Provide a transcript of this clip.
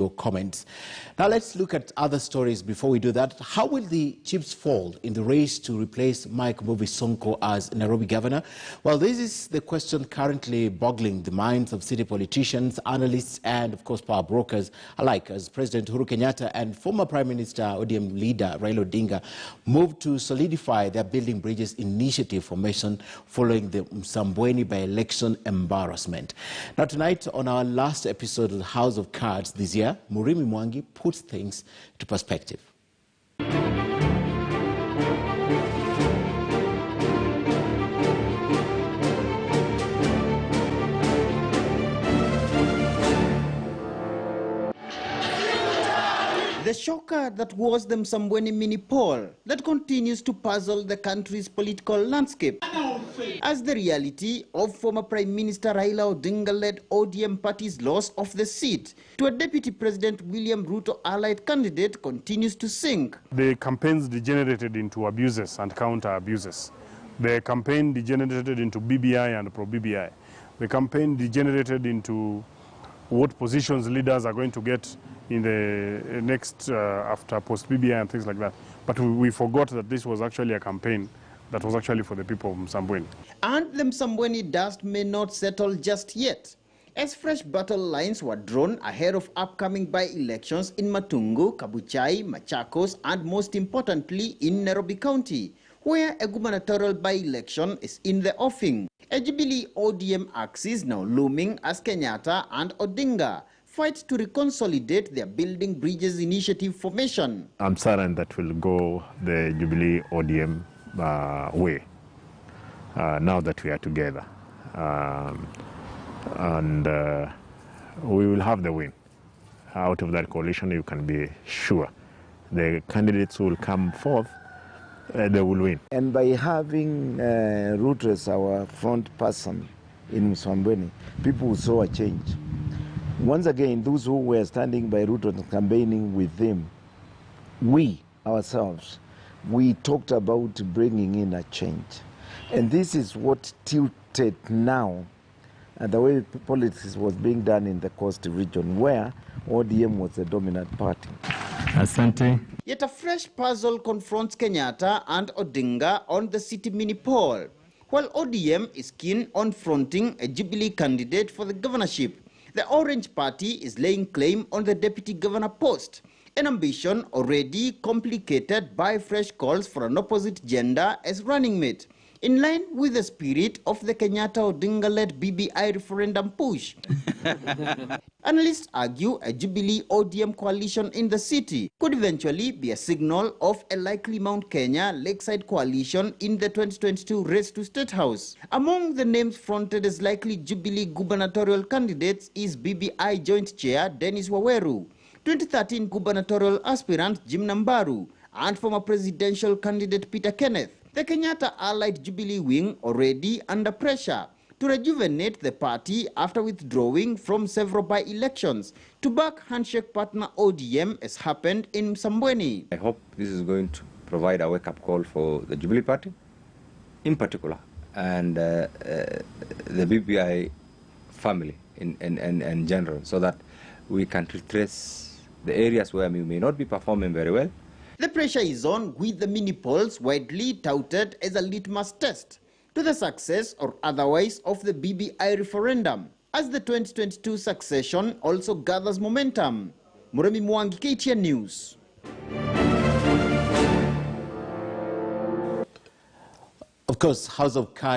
your comments. Now let's look at other stories before we do that. How will the chips fall in the race to replace mbuvi Sonko as Nairobi Governor? Well, this is the question currently boggling the minds of city politicians, analysts, and of course power brokers alike, as President Uhuru Kenyatta and former Prime Minister ODM leader Raila Odinga moved to solidify their Building Bridges initiative formation following the Themsambweni by-election embarrassment. Now tonight, on our last episode of the House of Cards this year, Murimi Mwangi puts things into perspective. The shocker that was the Msambweni mini poll that continues to puzzle the country's political landscape, as the reality of former Prime Minister Raila Odinga-led ODM party's loss of the seat to a Deputy President William Ruto allied candidate continues to sink. The campaigns degenerated into abuses and counter-abuses. The campaign degenerated into BBI and pro-BBI. The campaign degenerated into what positions leaders are going to get in the next, after post-BBI and things like that. But we forgot that this was actually a campaign that was actually for the people of Msambweni. And the Msambweni dust may not settle just yet, as fresh battle lines were drawn ahead of upcoming by-elections in Matungu, Kabuchai, Machakos, and most importantly in Nairobi County, where a gubernatorial by-election is in the offing. A Jubilee ODM axis now looming as Kenyatta and Odinga fight to reconsolidate their Building Bridges initiative formation. I'm certain that will go the Jubilee ODM way, now that we are together. We will have the win. Out of that coalition, you can be sure. The candidates who will come forth, they will win. And by having Ruto as our front person in Msambweni, people saw a change. Once again, those who were standing by Ruto and campaigning with him, we ourselves, we talked about bringing in a change. And this is what tilted now the way politics was being done in the Coast region, where ODM was the dominant party. Asante. Yet a fresh puzzle confronts Kenyatta and Odinga on the city mini poll, while ODM is keen on fronting a Jubilee candidate for the governorship. The Orange Party is laying claim on the deputy governor post, an ambition already complicated by fresh calls for an opposite gender as running mate, in line with the spirit of the Kenyatta-Odinga-led BBI referendum push. Analysts argue a Jubilee ODM coalition in the city could eventually be a signal of a likely Mount Kenya lakeside coalition in the 2022 race to State House. Among the names fronted as likely Jubilee gubernatorial candidates is BBI Joint Chair Dennis Waweru, 2013 gubernatorial aspirant Jim Nambaru, and former presidential candidate Peter Kenneth. The Kenyatta allied Jubilee wing already under pressure to rejuvenate the party after withdrawing from several by-elections to back handshake partner ODM, as happened in Msambweni. I hope this is going to provide a wake-up call for the Jubilee Party in particular, and the BBI family in general, so that we can retrace the areas where we may not be performing very well. The pressure is on, with the mini polls widely touted as a litmus test to the success or otherwise of the BBI referendum, as the 2022 succession also gathers momentum. Murimi, Mwangi, KTN News. Of course, House of Cards